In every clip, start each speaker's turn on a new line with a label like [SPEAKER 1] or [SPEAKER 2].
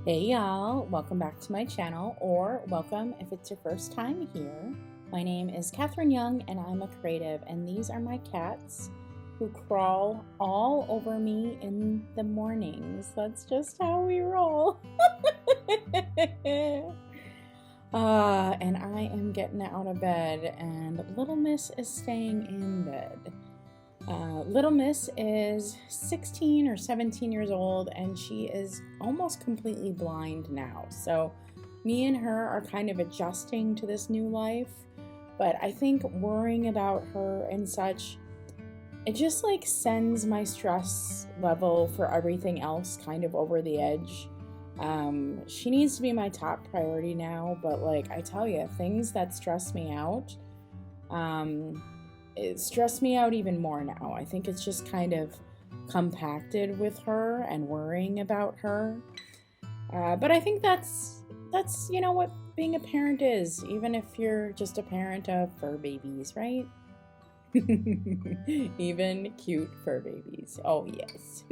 [SPEAKER 1] Hey y'all, welcome back to my channel, or welcome if it's your first time here. My name is Katherine Young and I'm a creative, and these are my cats who crawl all over me in the mornings. That's just how we roll. And I am getting out of bed and Little Miss is staying in bed. Little Miss is 16 or 17 years old and she is almost completely blind now. So me and her are kind of adjusting to this new life, but I think worrying about her and such, it just like sends my stress level for everything else kind of over the edge. She needs to be my top priority now, but like I tell you, things that stress me out, it stressed me out even more now. I think it's just kind of compacted with her and worrying about her. But I think that's you know what being a parent is, even if you're just a parent of fur babies, right? Even cute fur babies. Oh yes.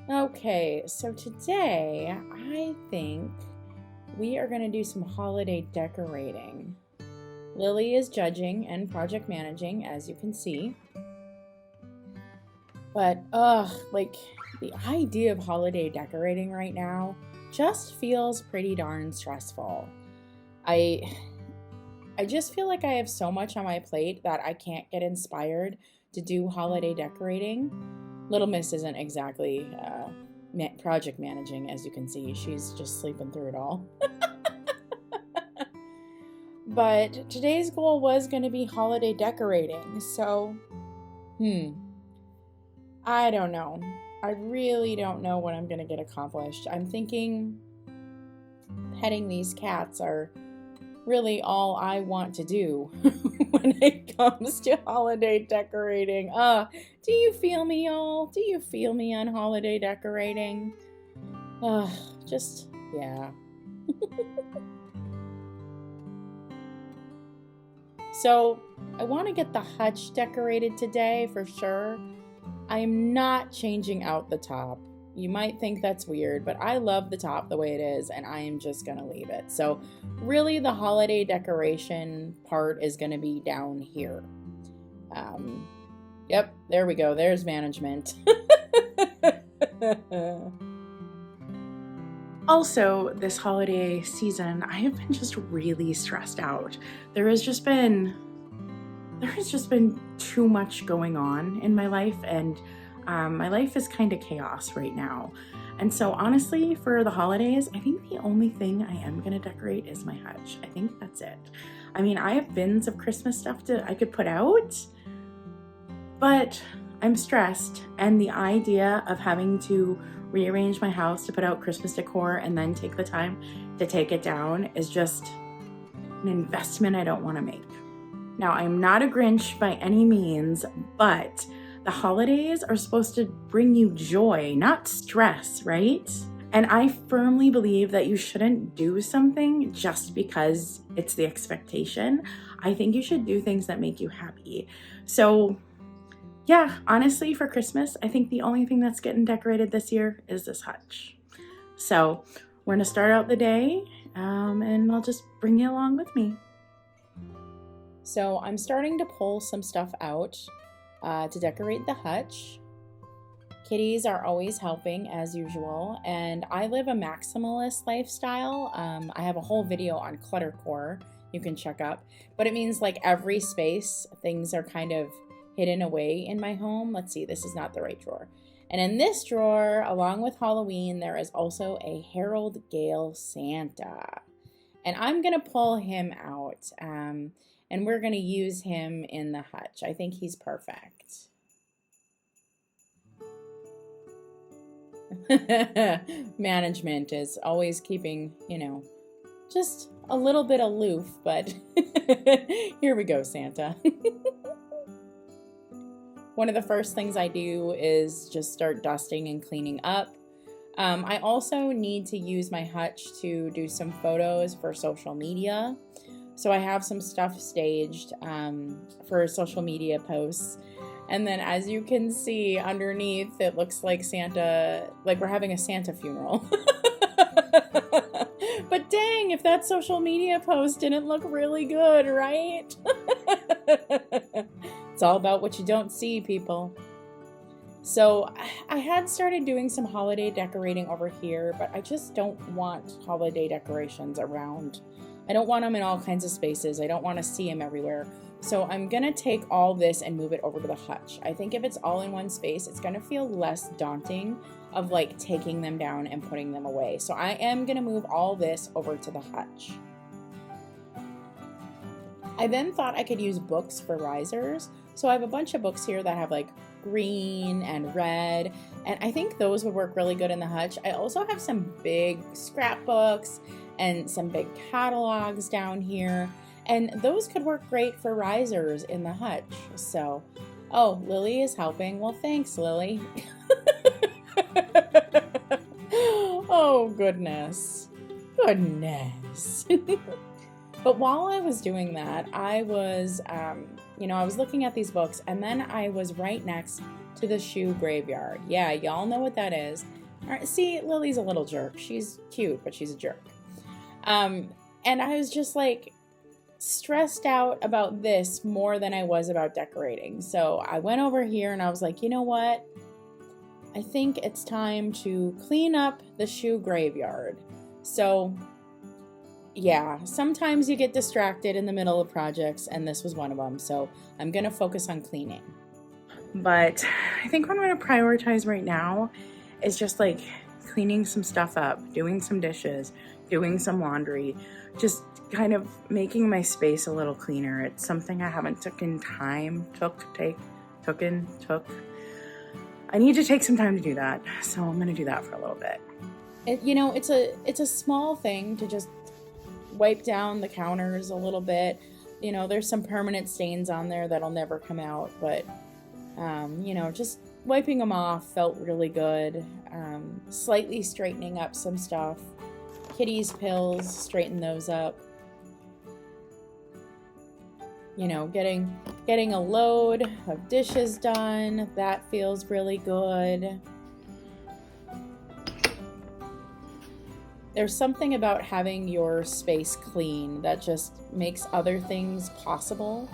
[SPEAKER 1] Okay, so today I think we are going to do some holiday decorating. Lily is judging and project managing, as you can see. But, like, the idea of holiday decorating right now just feels pretty darn stressful. I just feel like I have so much on my plate that I can't get inspired to do holiday decorating. Little Miss isn't exactly project managing, as you can see. She's just sleeping through it all. But today's goal was going to be holiday decorating, so I don't know. I really don't know what I'm going to get accomplished. I'm thinking petting these cats are really all I want to do when it comes to holiday decorating. Do you feel me, y'all? Do you feel me on holiday decorating? Just, yeah. So, I want to get the hutch decorated today for sure. I am not changing out the top. You might think that's weird, but I love the top the way it is, and I am just going to leave it. So really the holiday decoration part is going to be down here. Yep, there we go. There's management. Also, this holiday season, I have been just really stressed out. There has just been too much going on in my life, and my life is kind of chaos right now. And so honestly, for the holidays, I think the only thing I am going to decorate is my hutch. I think that's it. I mean, I have bins of Christmas stuff I could put out, but I'm stressed. And the idea of having to rearrange my house to put out Christmas decor and then take the time to take it down is just an investment I don't want to make. Now, I'm not a Grinch by any means, but the holidays are supposed to bring you joy, not stress, right? And I firmly believe that you shouldn't do something just because it's the expectation. I think you should do things that make you happy. So yeah, honestly, for Christmas, I think the only thing that's getting decorated this year is this hutch. So we're gonna start out the day and I'll just bring you along with me. So I'm starting to pull some stuff out to decorate the hutch. Kitties are always helping as usual, and I live a maximalist lifestyle. I have a whole video on cluttercore you can check up, but it means like every space, things are kind of hidden away in my home. Let's see, this is not the right drawer. And in this drawer, along with Halloween, there is also a Harold Gale Santa. And I'm gonna pull him out. And we're going to use him in the hutch. I think he's perfect. Management is always keeping, you know, just a little bit aloof, but here we go, Santa. One of the first things I do is just start dusting and cleaning up. I also need to use my hutch to do some photos for social media. So I have some stuff staged for social media posts, And then as you can see underneath, it looks like Santa, like we're having a Santa funeral. But dang, if that social media post didn't look really good, right? It's all about what you don't see, people. So I had started doing some holiday decorating over here, but I just don't want holiday decorations around. I don't want them in all kinds of spaces. I don't want to see them everywhere. So I'm going to take all this and move it over to the hutch. I think if it's all in one space, it's going to feel less daunting of like taking them down and putting them away. So I am going to move all this over to the hutch. I then thought I could use books for risers. So I have a bunch of books here that have like green and red, and I think those would work really good in the hutch. I also have some big scrapbooks and some big catalogs down here, and those could work great for risers in the hutch. So, oh, Lily is helping. Well, thanks, Lily. Oh, goodness. Goodness. But while I was doing that, I was, I was looking at these books, and then I was right next to the shoe graveyard. Yeah, y'all know what that is. All right, see, Lily's a little jerk. She's cute, but she's a jerk. And I was just like stressed out about this more than I was about decorating. So I went over here and I was like, you know what? I think it's time to clean up the shoe graveyard. So yeah, sometimes you get distracted in the middle of projects, and this was one of them. So I'm going to focus on cleaning. But I think what I'm going to prioritize right now is just like cleaning some stuff up, doing some dishes, doing some laundry, just kind of making my space a little cleaner. It's something I haven't taken time, I need to take some time to do that. So I'm going to do that for a little bit. It's a small thing to just wipe down the counters a little bit. There's some permanent stains on there that'll never come out, but just wiping them off felt really good. Slightly straightening up some stuff. Kitty's pills, straighten those up. Getting a load of dishes done, that feels really good. There's something about having your space clean that just makes other things possible.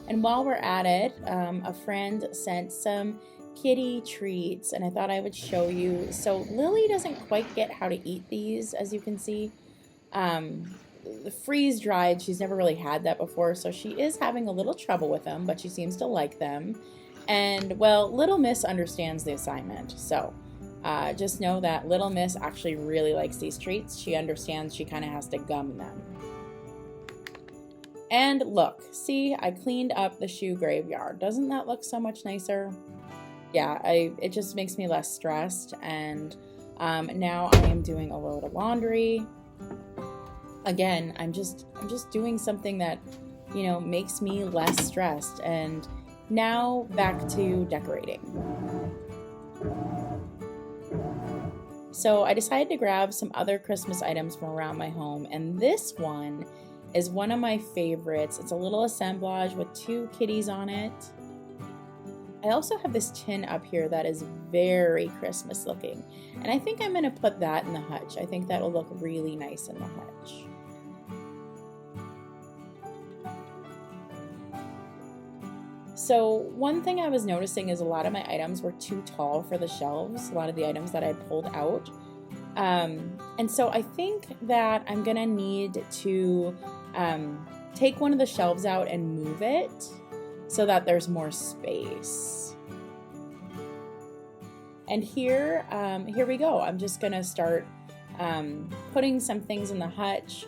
[SPEAKER 1] And while we're at it, a friend sent some kitty treats, and I thought I would show you. So Lily doesn't quite get how to eat these, as you can see. The freeze-dried, she's never really had that before, so she is having a little trouble with them, but she seems to like them. And, well, Little Miss understands the assignment, so just know that Little Miss actually really likes these treats. She understands she kind of has to gum them. And look, see, I cleaned up the shoe graveyard. Doesn't that look so much nicer? Yeah, it just makes me less stressed, and now I am doing a load of laundry. Again, I'm just doing something that, makes me less stressed. And now back to decorating. So I decided to grab some other Christmas items from around my home, and this one is one of my favorites. It's a little assemblage with 2 kitties on it. I also have this tin up here that is very Christmas looking, and I think I'm going to put that in the hutch. I think that'll look really nice in the hutch. So one thing I was noticing is a lot of my items were too tall for the shelves, a lot of the items that I pulled out. And so I think that I'm going to need to take one of the shelves out and move it so that there's more space. And here we go. I'm just going to start putting some things in the hutch.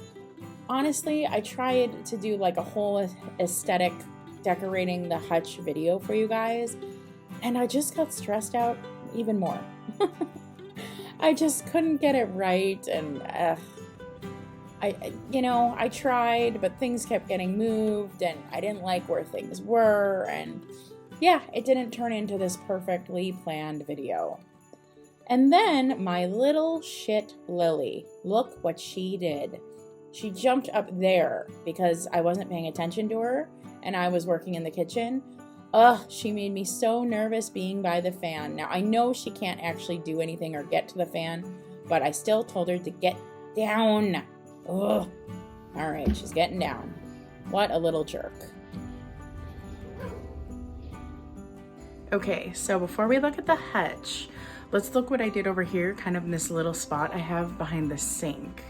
[SPEAKER 1] Honestly, I tried to do like a whole aesthetic decorating the hutch video for you guys, and I just got stressed out even more. I just couldn't get it right, and I tried, but things kept getting moved, and I didn't like where things were, and yeah, it didn't turn into this perfectly planned video. And then my little shit Lily, look what she did. She jumped up there because I wasn't paying attention to her and I was working in the kitchen. Ugh, she made me so nervous being by the fan. Now, I know she can't actually do anything or get to the fan, but I still told her to get down. Ugh. All right, she's getting down. What a little jerk. Okay, so before we look at the hutch, let's look what I did over here, kind of in this little spot I have behind the sink.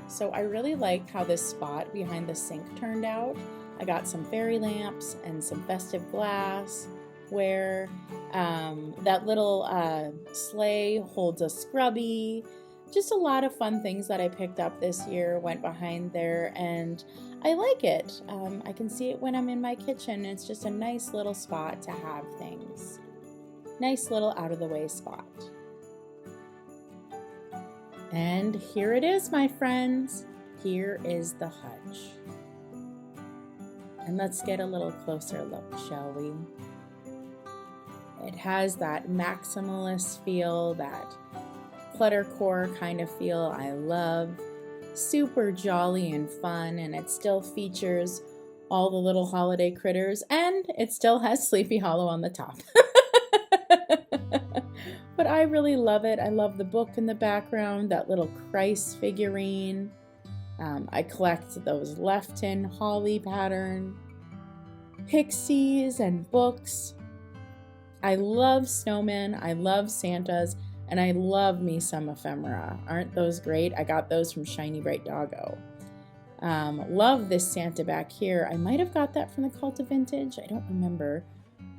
[SPEAKER 1] So I really liked how this spot behind the sink turned out. I got some fairy lamps and some festive glass where that little sleigh holds a scrubby. Just a lot of fun things that I picked up this year went behind there, and I like it. I can see it when I'm in my kitchen. It's just a nice little spot to have things. Nice little out-of-the-way spot. And here it is, my friends. Here is the hutch. And let's get a little closer look, shall we? It has that maximalist feel, that cluttercore kind of feel I love. Super jolly and fun, and it still features all the little holiday critters, and it still has Sleepy Hollow on the top. But I really love it. I love the book in the background, that little Christ figurine. I collect those Lefton holly pattern, pixies and books. I love snowmen, I love Santas, and I love me some ephemera. Aren't those great? I got those from Shiny Bright Doggo. Love this Santa back here. I might have got that from the Cult of Vintage. I don't remember.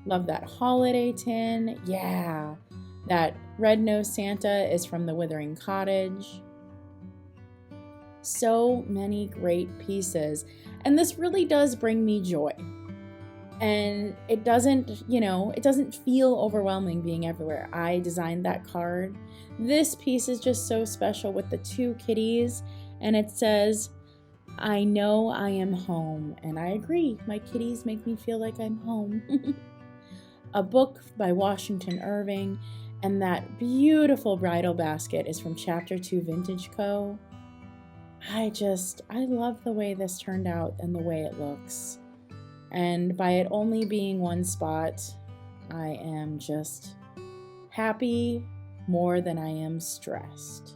[SPEAKER 1] Love that holiday tin. Yeah. That red-nosed Santa is from the Withering Cottage. So many great pieces. And this really does bring me joy. And it doesn't, it doesn't feel overwhelming being everywhere. I designed that card. This piece is just so special with the two kitties. And it says, I know I am home. And I agree. My kitties make me feel like I'm home. A book by Washington Irving. And that beautiful bridal basket is from Chapter 2 Vintage Co. I love the way this turned out and the way it looks. And by it only being one spot, I am just happy more than I am stressed.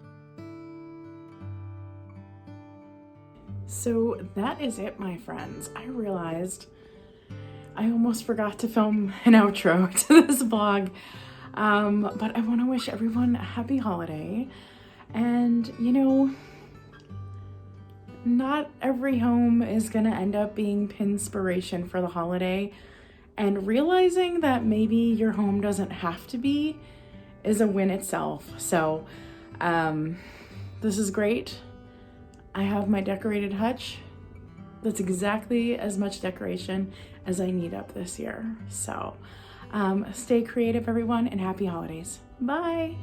[SPEAKER 1] So that is it, my friends. I realized I almost forgot to film an outro to this vlog. But I want to wish everyone a happy holiday. And, not every home is going to end up being pinspiration for the holiday. And realizing that maybe your home doesn't have to be is a win itself. So, this is great. I have my decorated hutch. That's exactly as much decoration as I need up this year. So, stay creative, everyone, and happy holidays. Bye.